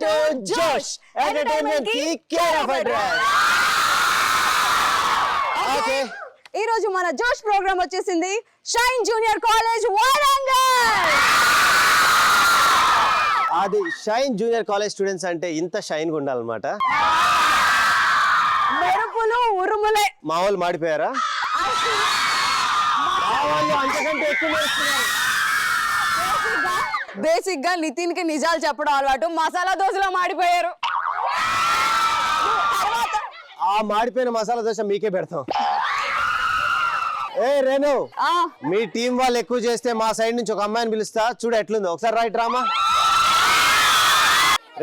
to Josh Entertainment ki care of address. Okay. ఈ రోజు మన జోష్ ప్రోగ్రామ్ వచ్చేసింది షైన్ జూనియర్ కాలేజ్ వరంగల్. అది షైన్ జూనియర్ కాలేజ్ స్టూడెంట్స్ అంటే ఇంత షైన్ గా ఉండాలన్నమాట. మెరుపులు ఉరుములే మామూలు మాడిపోయారా? అంతకంటే ఎక్కువ బేసిక్ గా నితిన్ కి నిజాలు చెప్పడం అలవాటు, మసాలా దోశలో మాడిపోయారు. ఆ మాడిపోయిన మసాలా దోశ మీకే పెడతాం. ఏ రేణు, మీ టీం వాళ్ళు ఎక్కువ చేస్తే మా సైడ్ నుంచి ఒక అమ్మాయిని పిలుస్తా, చూడు ఎట్లుందో ఒకసారి రైట్ రామా.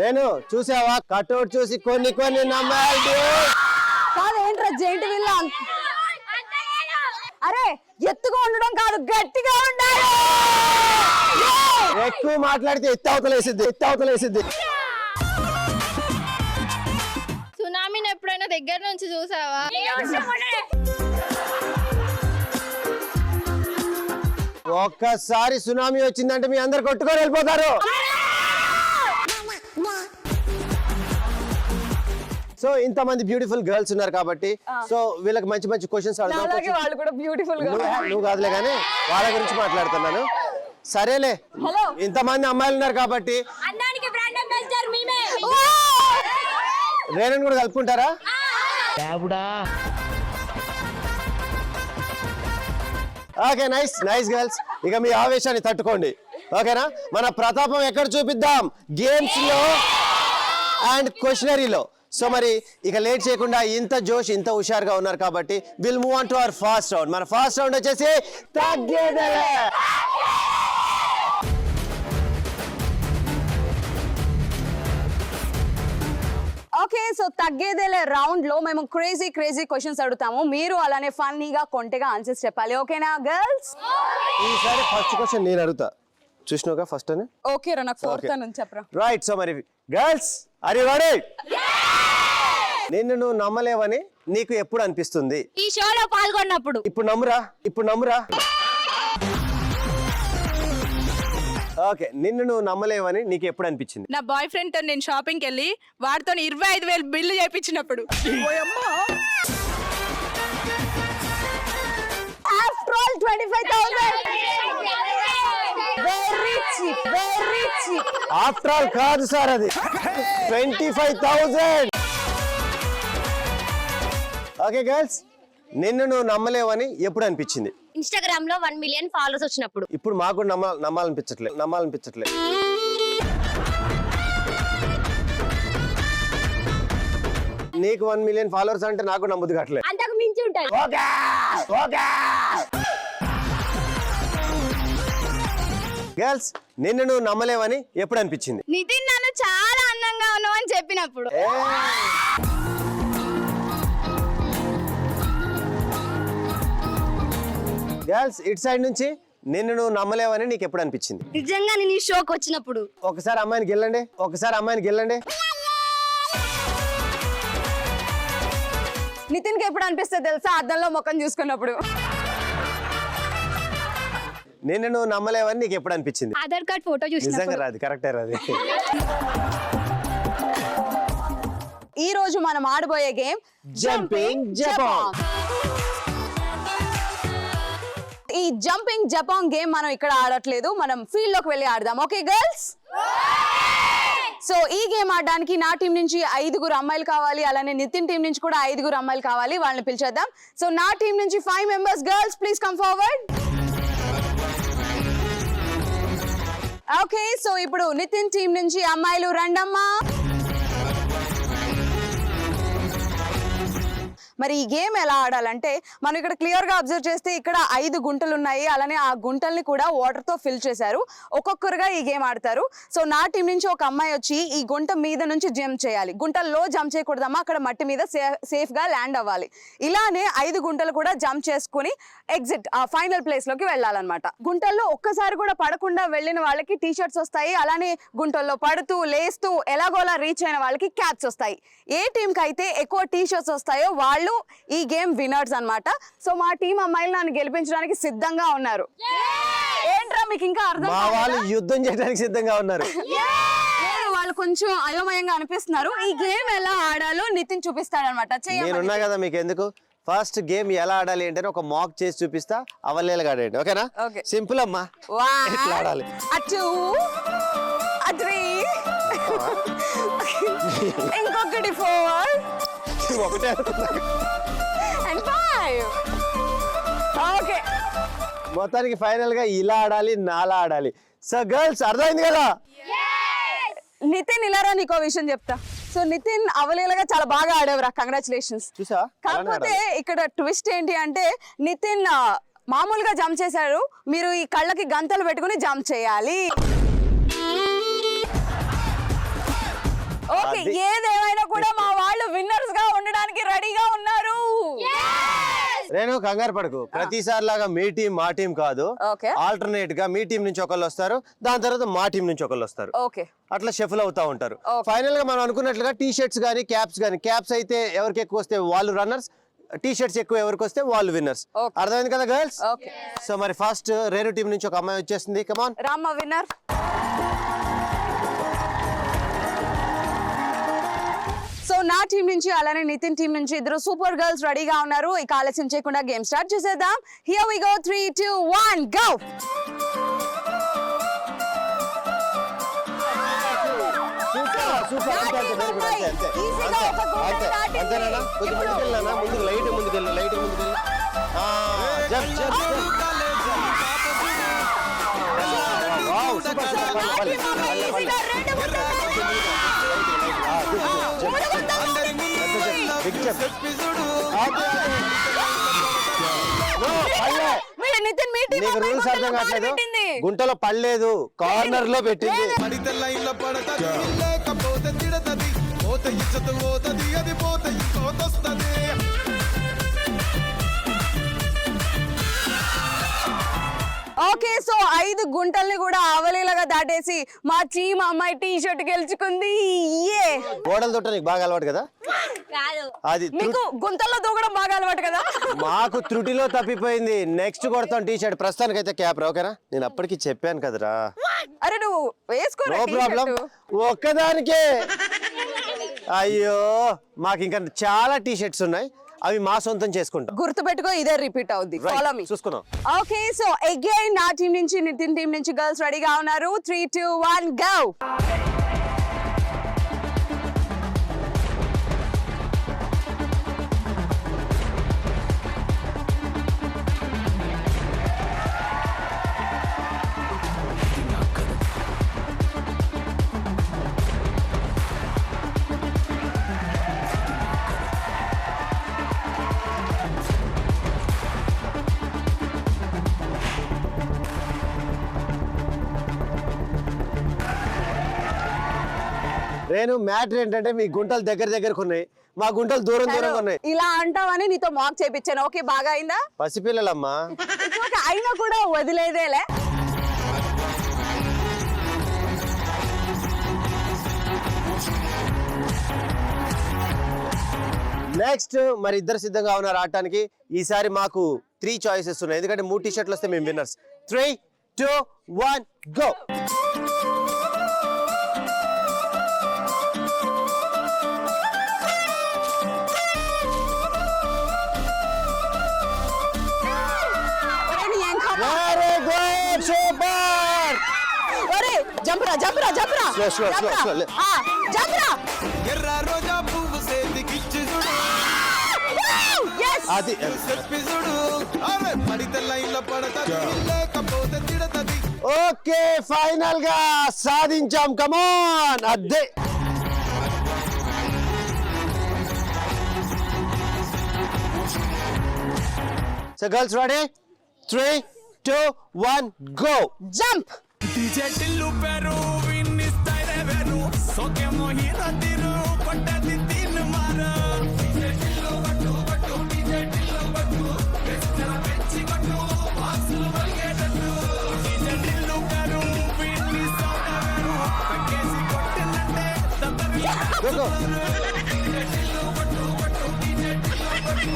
రేణు చూసావా, కట్అవుట్ చూసి కొన్ని కాదేంట్రా జైంట్ వీళ్ళ. అరే ఎత్తుగా ఉండడం కాదు, గట్టిగా ఉండాలి. ఎక్కువ మాట్లాడితే ఎత్తవతలేసిద్ది. సునామీని ఎప్పుడైనా దగ్గర నుంచి చూసావా? ఒక్కసారి సునామీ వచ్చిందంటే మీ అందరు కొట్టుకొని వెళ్ళిపోతారు. సో ఇంతమంది బ్యూటిఫుల్ గర్ల్స్ ఉన్నారు కాబట్టి సో వీళ్ళకి మంచి మంచి క్వశ్చన్స్ నువ్వు కాదులే కానీ వాళ్ళ గురించి మాట్లాడుతున్నాను. సరేలే, ఇంతమంది అమ్మాయిలు ఉన్నారు కాబట్టి రేణుని కూడా కలుపుకుంటారా? Okay, nice girls. ఇక మీ ఆవేశాన్ని తట్టుకోండి, ఓకేనా? మన ప్రతాపం ఎక్కడ చూపిద్దాం? గేమ్స్ లో అండ్ క్వశ్చనరీలో. సో మరి ఇక లేట్ చేయకుండా ఇంత జోష్ ఇంత హుషారుగా ఉన్నారు కాబట్టి will move on to our first round. మన ఫస్ట్ రౌండ్ వచ్చేసి తగ్గేదేలే. ఓకే, సో తగ్గేదేలే రౌండ్ లో మేము క్రేజీ క్వశ్చన్స్ అడుగుతాము, మీరు అలానే ఫన్నీగా కొంటెగా ఆన్సర్స్ చెప్పాలి, ఓకేనా గర్ల్స్? ఈసారి ఫస్ట్ క్వశ్చన్ నేను అడుగుతా, చూసినావుగా ఫస్ట్ అని. ఓకే రా, నాకు ఫోర్త్ నుంచి చెప్పరా. రైట్, సో మరి గర్ల్స్ ఆర్ యు రెడీ? నిన్ను నువ్వు నమ్మలేవని నీకు ఎప్పుడు అనిపిస్తుంది? ఈ షోలో పాల్గొన్నప్పుడు. ఇప్పుడు నమ్మురా. ఓకే, నిన్ను నువ్వు నమ్మలేవని నీకు ఎప్పుడు అనిపించింది? నా బాయ్ ఫ్రెండ్ తో నేను షాపింగ్ కి వెళ్ళి వాడితో 25,000 బిల్లు చేయించినప్పుడు. After all 25,000. Very cheap. After all కాదు సార్, అది 25,000. ఓకే గర్ల్స్, నిన్ను నువ్వు నమ్మలేవని ఎప్పుడు అనిపించింది? ఇన్స్టాగ్రామ్ లో 1 మిలియన్ ఫాలోవర్స్ వచ్చినప్పుడు. ఇప్పుడు మాకు నమ్మాలనిపించట్లేదు. నీకు 1 మిలియన్ ఫాలోవర్స్ అంటే నాకు నమ్మదు కావట్లేదు. అంతకు మించి ఉంటాయి. గర్ల్స్, నిన్ను నువ్వు నమ్మలేవని ఎప్పుడు అనిపించింది? నితిన్ నన్ను చాలా అందంగా ఉన్నావు అని చెప్పినప్పుడు. గర్ల్స్ ఇట్ సైడ్ నుంచి నిన్ను నువ్వు నమ్మలేవని నీకు ఎప్పుడు అనిపించింది? నిజంగా నేను ఈ షోకి వచ్చినప్పుడు. ఒకసారి అమ్మాయిని గెల్లండి. నితిన్ కి ఎప్పుడు అనిపిస్తుంది తెలుసా? అద్దంలో ముఖం చూసుకున్నప్పుడు. నిన్ను నువ్వు నమ్మలేవని నీకు ఎప్పుడు అనిపించింది? ఆధార్ కార్డ్ ఫోటో చూసినప్పుడు. నిజంగా రాదు, కరెక్టే రాదు. ఈ రోజు మనం ఆడబోయే గేమ్ జంపింగ్ జపాంగ్. ఈ జంపింగ్ జపాంగ్ గేమ్ మనం ఇక్కడ ఆడట్లేదు, మనం ఫీల్డ్ లోకి వెళ్ళి ఆడదాం, ఓకే గర్ల్స్? సో ఈ గేమ్ ఆడడానికి నా టీం నుంచి 5 అమ్మాయిలు కావాలి, అలానే నితిన్ టీం నుంచి కూడా 5 అమ్మాయిలు కావాలి, వాళ్ళని పిలిచేద్దాం. సో నా టీం నుంచి 5 members. Girls please come forward. Okay, so ఇప్పుడు నితిన్ టీం నుంచి అమ్మాయిలు రండమ్మా. మరి ఈ గేమ్ ఎలా ఆడాలంటే మనం ఇక్కడ క్లియర్ గా అబ్జర్వ్ చేస్తే ఇక్కడ 5 గుంటలు ఉన్నాయి, అలానే ఆ గుంటల్ని కూడా వాటర్ తో ఫిల్ చేశారు. ఒక్కొక్కరుగా ఈ గేమ్ ఆడతారు. సో నా టీం నుంచి ఒక అమ్మాయి వచ్చి ఈ గుంట మీద నుంచి జంప్ చేయాలి. గుంటల్లో జంప్ చేయకూడదమ్మా, అక్కడ మట్టి మీద సేఫ్ గా ల్యాండ్ అవ్వాలి. ఇలానే 5 గుంటలు కూడా జంప్ చేసుకుని ఎగ్జిట్ ఆ ఫైనల్ ప్లేస్ లోకి వెళ్ళాలన్నమాట. గుంటల్లో ఒక్కసారి కూడా పడకుండా వెళ్ళిన వాళ్ళకి టీ షర్ట్స్ వస్తాయి, అలానే గుంటల్లో పడుతూ లేస్తూ ఎలాగోలా రీచ్ అయిన వాళ్ళకి క్యాప్స్ వస్తాయి. ఏ టీం కి అయితే ఎక్కువ టీ షర్ట్స్ వస్తాయో వాళ్ళు ఈ గేమ్ విన్నర్స్ అన్నమాట. సో మా టీం అమ్మాయిలు నన్ను గెలిపించడానికి సిద్ధంగా ఉన్నారు. ఏంట్రా మీకు ఇంకా అర్థం? మా వాళ్ళు యుద్ధం చేయడానికి సిద్ధంగా ఉన్నారు. వాళ్ళు కొంచెం అయోమయంగా అనిపిస్తున్నారు. ఈ గేమ్ ఎలా ఆడాలో నితిన్ చూపిస్తాడన్నమాట. నేనున్నా కదా మీకు ఎందుకు. ఫస్ట్ గేమ్ ఎలా ఆడాలి ఏంటని ఒక మాక్ చేసి చూపిస్తా, అవలేలుగా ఆడండి. ఓకేనా? సింపుల్ అమ్మా. ఎట్లా ఆడాలి? అటు అట్రీ ఇంకొకటి 4 ఒకటే and 5. ఓకే, మొత్తానికి ఫైనల్ గా ఇలా ఆడాలి, నాలా ఆడాలి. సో గర్ల్స్ అర్థమైంది కదా? నితిన్ ఇలారా నీకో విషయం చెప్తా. సో నితిన్ అవలీలగా చాలా బాగా ఆడేవరా, కంగ్రాచులేషన్స్. చూసా? కాకపోతే ఇక్కడ ట్విస్ట్ ఏంటి అంటే నితిన్ మామూలుగా జంప్ చేశారు, మీరు ఈ కళ్ళకి గంతలు పెట్టుకుని జంప్ చేయాలి. ఓకే, ఏదేమైనా కూడా మా వాళ్ళు విన్నర్స్ గా ఉండడానికి రెడీగా ఉన్నారు. రేణు కంగారు పడకు, ప్రతిసారి లాగా మీ టీం మా టీం కాదు. ఓకే, ఆల్టర్నేట్ గా మీ టీం నుంచి ఒకళ్ళు వస్తారు, దాని తర్వాత మా టీం నుంచి ఒకళ్ళు వస్తారు. ఓకే, అట్లా షఫుల్ అవుతా ఉంటారు. ఫైనల్ గా మనం అనుకున్నట్లుగా టీ షర్ట్స్ గానీ క్యాప్స్ గానీ, క్యాప్స్ అయితే ఎవరికి ఎక్కువ వస్తే వాళ్ళు రన్నర్స్, టీ షర్ట్స్ ఎక్కువ ఎవరికి వస్తే వాళ్ళు విన్నర్స్. అర్థమైంది కదా గర్ల్స్? సో మరి ఫస్ట్ రేణు టీం నుంచి ఒక అమ్మాయి వచ్చేసింది. కమాన్ రామ్మ విన్నర్. సో నా టీం నుంచి అలానే నితిన్ టీం నుంచి ఇద్దరు సూపర్ గర్ల్స్ రెడీగా ఉన్నారు. ఇక ఆలస్యం చేయకుండా గేమ్ స్టార్ట్ చేసేద్దాం. Here we go 3 2 1 go. Rules అర్థం కావట్లేదు. గుంటలో పడలేదు, కార్నర్ లో పెట్టింది. ఓకే, సో 5 గుంటల్ని కూడా అవలీలగా దాటేసి మా టీం అమ్మాయి టీ షర్ట్ గెలుచుకుంది. గోడలు దొట్ట నీకు బాగా అలవాటు కదా? అది మీకు గుంతల్లో దూకడం బాగా అలవాటు కదా? మాకు త్రుటిలో తప్పిపోయింది. నెక్స్ట్ కొడతాం టీ షర్ట్. ప్రస్తుతానికి అయితే క్యాప్. ఓకేనా? నేను అప్పటికి చెప్పాను కదరా. అరే నువ్వు వేసుకో, నో ప్రాబ్లం. ఒక్కదానికే. అయ్యో, మాకు ఇంకా చాలా టీ షర్ట్స్ ఉన్నాయి, అవి మా సొంతం చేసుకుంటాం. గుర్తు పెట్టుకో, ఇదే రిపీట్ అవుద్ది. Follow me. చూసుకుందాం. ఓకే, సో అగైన్ నా టీం నుంచి నితిన్ టీం నుంచి గర్ల్స్ రెడీగా ఉన్నారు. 3 2 1 గో. నేను మ్యాటర్ ఏంటంటే మీ గుంటలు దగ్గరకు ఉన్నాయి, మా గుంటలు దూరం దూరంగా ఉన్నాయి. ఇలా అంటావని నీతో మాక్ చేపించాను. ఓకే, బాగా అయిందా? పసిపిల్లలమ్మా. అయినా కూడా వదిలేదేలే. నెక్స్ట్ మరి ఇద్దరు సిద్ధంగా ఉన్నారు ఆడటానికి. ఈసారి మాకు 3 చాయిసెస్ ఉన్నాయి, ఎందుకంటే 3 టీ షర్ట్లు వస్తే మేము విన్నర్స్. 3 2 1 గో. సూపర్. ఒరే జంప్రా జంప్రా జంప్రా స్లో జంప్రా. ఎర్ర రోజా పువ్వు సేతికిచ్చి చూడు, అది చూడు. అరే పడితే లైన్లో పడతది, లేకపోతే తిడతది. ఓకే, ఫైనల్ గా సాధించాం. కమాన్. అదే so girls ready? 3 2 1 go. Jump. DJ Tillu పేరు విన్ని స్టైల్ వేరు, సోకే మోహిత తిరు కొట్టది తిన్ మారు. డీజే టిల్లు పట్టు పట్టు, డీజే టిల్లు పట్టు, వెచ్చన పెంచి కొట్టు, వాసులు వల్గేటట్టు. డీజే టిల్లు పేరు విన్ని సోక వేరు, కక్కేసి కొట్టినంటే తత్తరి. గో. డీజే టిల్లు పట్టు పట్టు, డీజే టిల్లు పట్టు,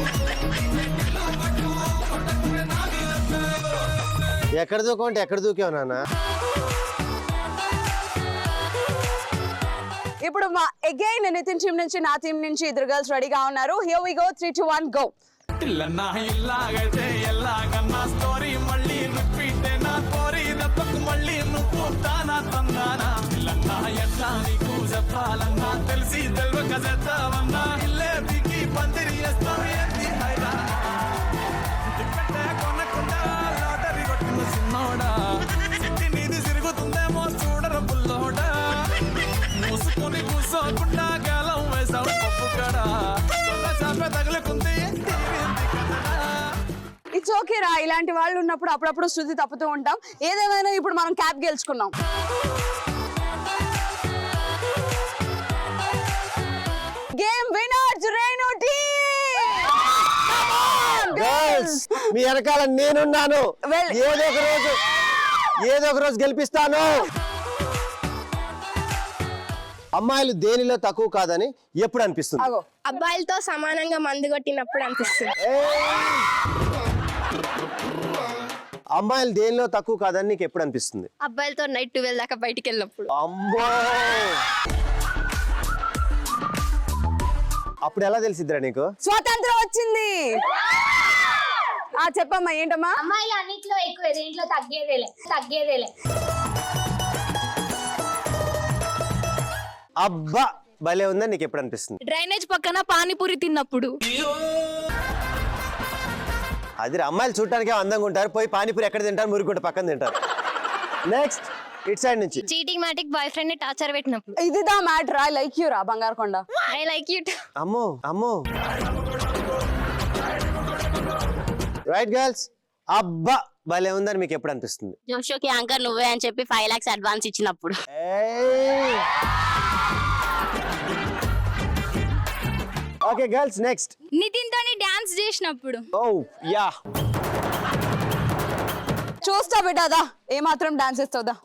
డీజే టిల్లు పట్టు, కొట్టకునే నాది లట్టు. ఎక్కడ దూకమంటే ఎక్కడ దూకావు నాన్న? ఇప్పుడు మా అగైన్ నితిన్ టీం నుంచి నా టీం నుంచి ఇద్దరు గర్ల్స్ రెడీగా ఉన్నారు. Here we go 3 2 1 go. ఇల్లన్నా ఇల్లాగైతే ఎల్లాగన్నా స్టోరీ మళ్ళీ రిపీట్ నా కోరి దెబ్బకు మళ్ళీ నువ్వు తానా తందానా ఇల్లన్నా ఎట్లా నీకు చెప్పాలన్నా తెలిసి తెలియక చేస్తావన్నా ఇల్లే దిగి పందిరి వేస్తావు ఏంటి హైరా పెట్టే కొనకుండా లాటరీ కొట్టిన సిన్నోడా సిట్టి నీది తిరుగుతుందేమో చూడరు బుల్లోడా మూసుకొని కూసోకుండా గాలం వేసావు పప్పు కడా చాపే తగులుకుంది ఇట్స్ ఓకే రా, ఇలాంటి వాళ్ళు ఉన్నప్పుడు అప్పుడప్పుడు శృతి తప్పుతూ ఉంటాం. ఏదేమైనా ఇప్పుడు మనం క్యాప్ గెలుచుకున్నాం. Game winners Renu team. Girls మీ వెనకాల నేనున్నాను. Well- ఏదో ఒక రోజు గెలిపిస్తాను. అమ్మాయిలు దేనిలో తక్కువ కాదని ఎప్పుడు అనిపిస్తుంది? అగో అబ్బాయిలతో సమానంగా మందు కొట్టినప్పుడు అనిపిస్తుంది. అమ్మాయిలు దేనిలో తక్కువ కాదని నీకు ఎప్పుడు అనిపిస్తుంది? అబ్బాయిలతో నైట్ 12 దాకా బయటికి వెళ్ళినప్పుడు. అమ్మో, అప్పుడు ఎలా తెలిసిద్దిరా నీకు? స్వాతంత్రం వచ్చింది. చెప్పమ్మా, ఏంటమ్మా? అమ్మాయిలు అన్నిట్లో ఎక్కువ, దేంట్లో తగ్గేదేలే. అబ్బా భలే ఉందని నీకు ఎప్పుడు అనిపిస్తుంది? డ్రైనేజ్ పక్కన పానీపూరి తిన్నప్పుడు. అది అమ్మాయిలు చూడటానికి అందంగా ఉంటారు, పోయి పానీపూరి ఎక్కడ తింటారు? మురుగుంట పక్కన తింటారు. నెక్స్ట్ ఇట్ సైడ్ నుంచి చీటింగ్ మాటిక్ బాయ్ ఫ్రెండ్ ని టార్చర్ పెట్టినప్పుడు. ఇదిదా మ్యాటర్. ఐ లైక్ యూ రా బంగారకొండ. I like you. అమ్మో రైట్ గర్ల్స్, అబ్బా భలే ఉందని మీకు ఎప్పుడు అనిపిస్తుంది? జోషోకి యాంకర్ నువ్వే అని చెప్పి 5 lakhs అడ్వాన్స్ ఇచ్చినప్పుడు. ఓకే గర్ల్స్, నెక్స్ట్ నితిన్ తోని డాన్స్ చేసినప్పుడు. ఓ యా, చూస్తా బిడ్డాదా ఏ మాత్రం డాన్స్ చేస్తావుదా.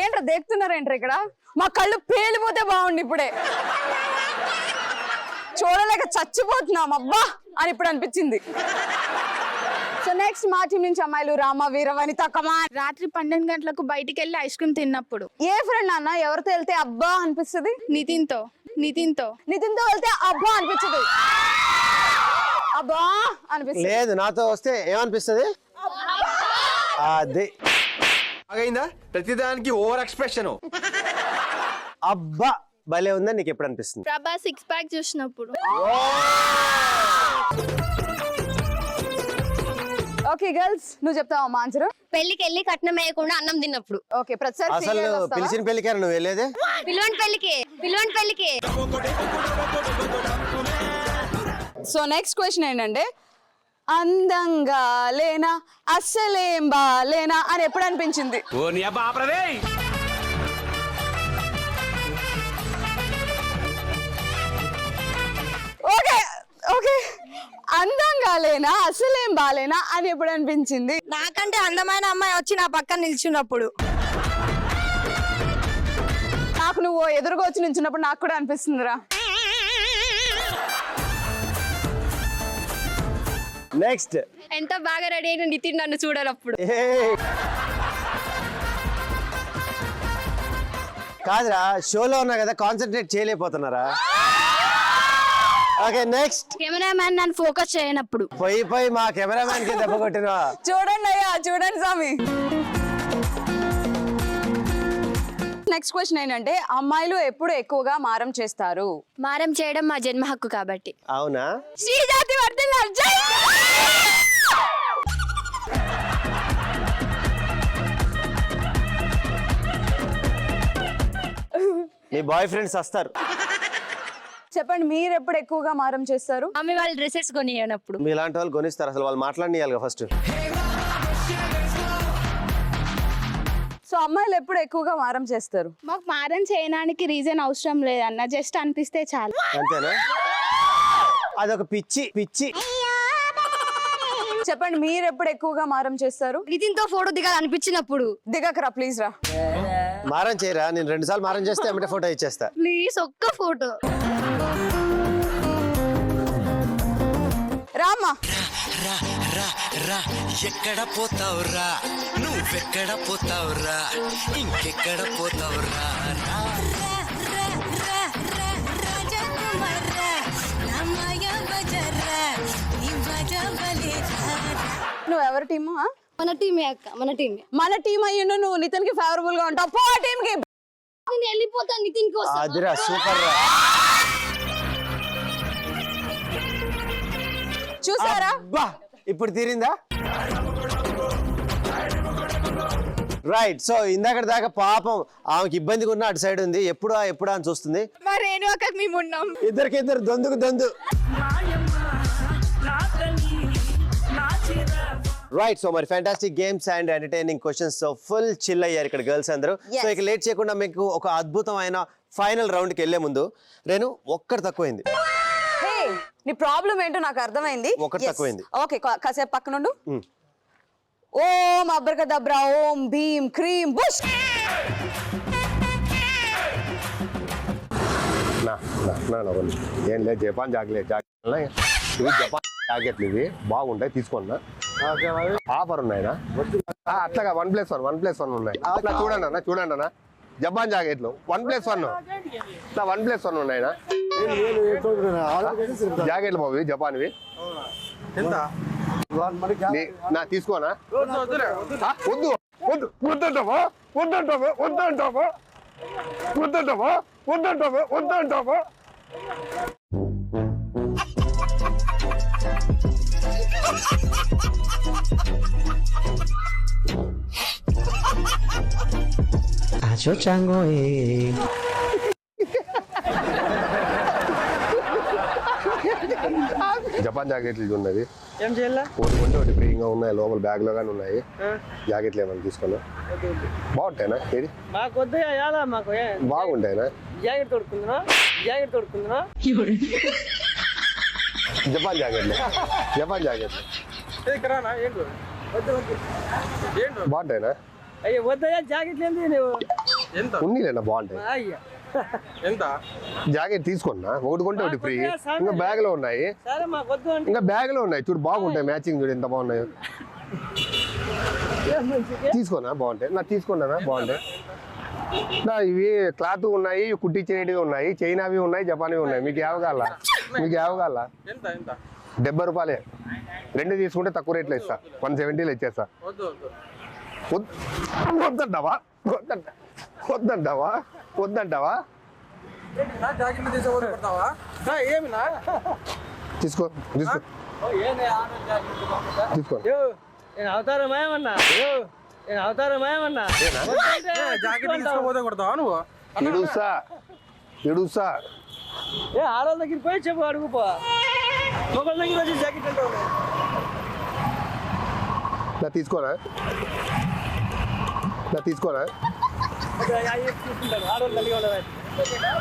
ఏంట్రా దేకుతున్నారేంట్రా ఇక్కడ? మా కళ్ళు పేలిపోతే బాగుండి ఇప్పుడే. చూడలేక చచ్చిపోతున్నాం అబ్బా అని ఇప్పుడు అనిపించింది. సో నెక్స్ట్ మా టీం నుంచి అమ్మాయిలు రామ వీర వనిత కమాన్. రాత్రి 12 గంటలకు బయటికి వెళ్ళి ఐస్ క్రీమ్ తిన్నప్పుడు. ఏ ఫ్రెండ్ అన్న ఎవరితో వెళ్తే అబ్బా అనిపిస్తుంది? నితిన్తో నితిన్తో వెళ్తే అబ్బా అనిపించదు, అబ్బా అనిపిస్తుంది. లేదు నాతో వస్తే ఏమనిపిస్తుంది? అది అయిందా ప్రతిదానికి ఓవర్ ఎక్స్ప్రెషన్. అబ్బా భలే ఉందని నీకు ఎప్పుడు అనిపిస్తుంది? ప్రభా 6 ప్యాక్ చూసినప్పుడు. ఓకే గర్ల్స్, నువ్వు చెప్తావా మా ఆన్సర్? పెళ్లికి వెళ్ళి కట్నం వేయకుండా అన్నం తిన్నప్పుడు. ఓకే ప్రతిసారి అసలు పిలిచిన పెళ్లికారు నువ్వు వెళ్ళేదే? పిల్లోని పెళ్లికి. సో నెక్స్ట్ క్వశ్చన్ ఏంటంటే, అందంగా లేనా అస్సలేం బాలేనా అని ఎప్పుడు అనిపించింది? ఓ నీ అబ్బా ఆపరదే. ఓకే అందంగా లేనా అస్సలేం బాలేనా అని ఎప్పుడు అనిపించింది? నాకంటే అందమైన అమ్మాయి వచ్చి నా పక్కన నిల్చున్నప్పుడు. నాకు నువ్వు ఎదురుగా వచ్చి నిల్చున్నప్పుడు నాకు కూడా అనిపిస్తుందిరా. నెక్స్ట్ ఎంత బాగా రెడీ అయిన నితిన్ నన్ను చూడనప్పుడు. కాదురా, షోలో ఉన్నా కదా, కాన్సన్ట్రేట్ చేయలేకపోతున్నారా? ఓకే నెక్స్ట్, కెమెరామ్యాన్ నన్ను ఫోకస్ చేయనప్పుడు. పోయి మా కెమెరామ్యాన్ కి దెబ్బ కొట్టినా. చూడండి అయ్యా, చూడండి స్వామి. నెక్స్ట్ క్వశ్చన్ ఏంటంటే, అమ్మాయిలు ఎప్పుడు ఎక్కువగా మారం చేస్తారు? మారం చేయడం మా జన్మ హక్కు కాబట్టి. అవునా? శ్రీజాతి వర్ధిల్లాలి, జై మీ బాయ్ ఫ్రెండ్స్ వస్తారు. చెప్పండి, మీరు ఎప్పుడు ఎక్కువగా మారం చేస్తారు? మమ్మీ వాళ్ళు డ్రెస్సెస్ కొనియనప్పుడు. మీలాంటి వాళ్ళు కొనిస్తారు, అసలు వాళ్ళు మాట్లాడియాలి ఫస్ట్. సో అమ్మాయిలు ఎప్పుడు ఎక్కువగా మారం చేస్తారు? మాకు మారం చేయడానికి రీజన్ అవసరం లేదన్న, జస్ట్ అనిపిస్తే చాలు. అంతేనా? అదొక పిచ్చి పిచ్చి. చెప్పండి, మీరు ఎప్పుడు ఎక్కువగా మారం చేస్తారు? నితిన్ తో ఫోటో దిగాలి అనిపించినప్పుడు. దిగకరా ప్లీజ్ రా. మారం చేయరా? నేను 2 సార్లు మారం చేస్తే ఏమిటే ఫోటో ఇచ్చేస్తా. ప్లీజ్ ఒక్క ఫోటో. రామ్మా. ఎక్కడ పోతావురా నువ్వెక్కడ పోతావురా ఇంకెక్కడ పోతావురా నువ్వు ఎవరి టీము? మన టీమే అక్క, మన టీమే. మన టీం అయ్యిండు, నువ్వు నితిన్ కి ఫేవరబుల్ గా ఉంటావు. పో టీం కి. నేను వెళ్ళిపోతాను నితిన్ కోసం. అదిరా సూపర్ రా. చూసారా? అబ్బా, ఇప్పుడు తీరిందా? రైట్. సో ఇందాక దాకా పాపం ఆమెకి ఇబ్బందిగా ఉన్న అటు సైడ్ ఉంది, ఎప్పుడా అని చూస్తుంది. మరి నేను అక్కడ మేము ఉన్నాం. ఇద్దరికిద్దరు దొందుకు దొందు. రైట్. సో మరి fantastic games and entertaining questions, so full chill అయ్యారు ఇక్కడ గర్ల్స్ అందరూ. సో ఇక లేట్ చేయకుండా మీకు ఒక అద్భుతమైన ఫైనల్ రౌండ్కి వెళ్లే ముందు రేణు ఒక్కటి తక్కువైంది. నీ ప్రాబ్లం ఏంటో నాకు అర్థమైంది. ఒకటి తక్కువైంది. ఓకే, కాసేపు పక్కనుండు. ఓం అబ్రకదబ్రా ఓం భీమ్ క్రీమ్ బుష్. ఏం లేదు, జపాన్ జాకెట్ ఇవి జపాన్ జాకెట్లు ఇవి బాగుంటాయి, తీసుకోండి. ఆఫర్ ఉన్నాయినా అట్లాగా 1+1 ఉన్నాయి. అట్లా చూడండి అన్న జపాన్ జాకెట్లు 1+1 1+1 ఉన్నాయినా జాకెట్లు బాబు జపాన్వి. నా తీసుకోనా? వద్దు వద్దు వద్దంటావా వద్దంటావా వద్దంటావా వద్దంటావా వద్దంటావా వద్దంటావా? జపాన్ జాకెట్లు ఉన్నది, ఒకటి ఒకటి ఫ్రీగా ఉన్నాయి, లోపల బ్యాగ్ లో గానీ ఉన్నాయి. జాకెట్లు ఏమన్నా తీసుకున్నా బాగుంటాయినా? ఏది బాగుంటాయినా? జపాన్ జాకెట్లు బాగుంటాయినా? ఉన్నీలేనా బాగుంటాయి. జాకెట్ తీసుకున్నా, ఒకటి కొంటే ఒకటి ఫ్రీ. ఇంకా బ్యాగ్ లో ఉన్నాయి, చూడు బాగుంటాయి, మ్యాచింగ్ చూడు ఎంత బాగున్నాయో. తీసుకోనా? బాగుంటాయి. నా తీసుకున్నానా? బాగుంటాయి. నా ఇవి క్లాత్ ఉన్నాయి, కుట్టించినవి ఉన్నాయి, చైనావి ఉన్నాయి, జపాన్వి ఉన్నాయి. మీకు ఏవగాల? 70 రూపాయలే. 2 తీసుకుంటే తక్కువ రేట్లో ఇస్తా, 170లో ఇచ్చేస్తా. వద్దంటావా? తీసుకో అవతారమేమన్నా ఎడుసా ఆడవాళ్ళ దగ్గర పోయి చెప్పు, అడుగుపో. మొగల దగ్గర వచ్చి జాకెట్ అంటావు. నా తీసుకోనా?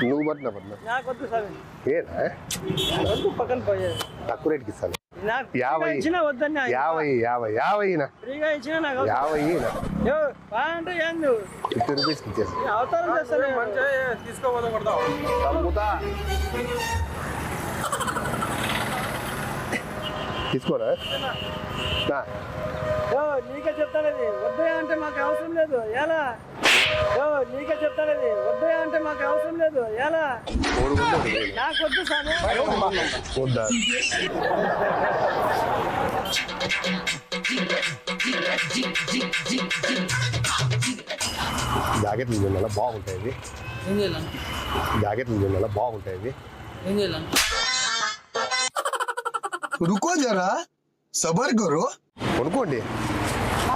నువ్వు పట్టినా నాకొద్దు సార్, ఏనా పక్కన పోయేది. తక్కువ రేట్కి ఇస్తాను. 50 ఇచ్చినా వద్దన్నా, 50 ఫ్రీగా ఇచ్చినా నాకు 50 అంటే ఏంది 50 రూపీస్కి ఇచ్చేసి అవతారం చేస్తాను. తీసుకోనా? నీకే చెప్తానది, వద్దయా అంటే మాకు అవసరం లేదు. ఎలా నీకే చెప్తానది, వద్దయా అంటే మాకు అవసరం లేదు. ఎలా నాకు వద్దు సార్. వద్దా? జాకెట్లు చూడాల బాగుంటాయి, रुको जरा सबर करो. కొనుక్కోండి.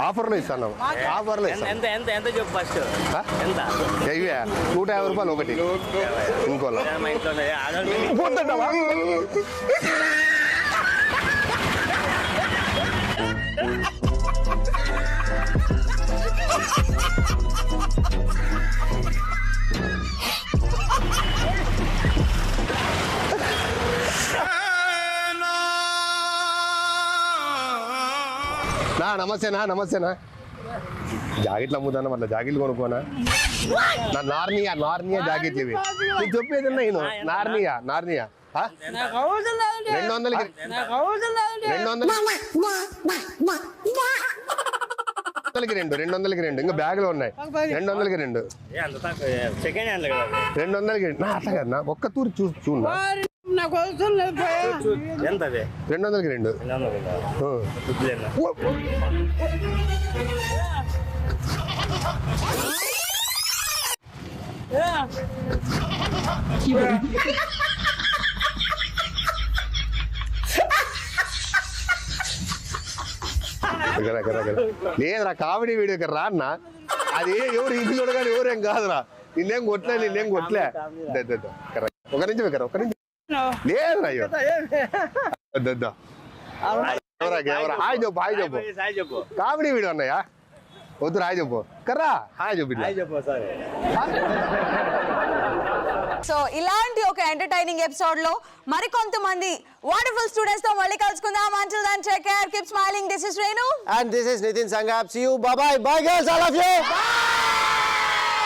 ఆఫర్లో ఇస్తాను ఆఫర్లో ఇస్తాను ఎంత ఎంత ఎంత చెప్పు ఫస్ట్ ఆ? ఎంత ఇవే 150 రూపాయలు ఒకటి ఇంకోలా మా ఇంట్లో ఉన్నాయి. ఆగండి. పోతుంటావా? నమస్తేనా నమస్తేనా జాకెట్లు అమ్ముతానా మళ్ళీ జాకెట్లు కొనుక్కోనా నా నార్నియా జాకెట్లు ఇవి నేను చెప్పేది నేను నార్నియా 200కి 200కి 2 ఇంకా బ్యాగులు ఉన్నాయి 200కి 2 ఏ అంత తక్కువ సెకండ్ హ్యాండ్ కదా 200కి 2 అట్లా కదా ఒక్క తూరి చూడు ఎంత అదే 200కి 2 లేదురా కామెడీ వీడియో రా అన్న అది ఎవరు ఇంట్లో కానీ ఎవరేం కాదురా నిన్నేం కొట్లే ఒక నుంచి ఒక నుంచి లేదురా అయ్యో హాయ్ చెప్పు కామెడీ వీడియో అన్నయ్యా వద్దు హాయ్ చెప్పు కర్రా హాయ్ చెప్పు సరే సో ఇలాంటి ఒక ఎంటర్టైనింగ్ ఎపిసోడ్ లో మరికొంతమంది వండర్ఫుల్ స్టూడెంట్స్ తో మళ్ళీ కలుసుకుందాం. Until then, take care, keep smiling. This is Renu And this is Nitin Sangap. See you. Bye bye. Bye girls, all of you. Bye.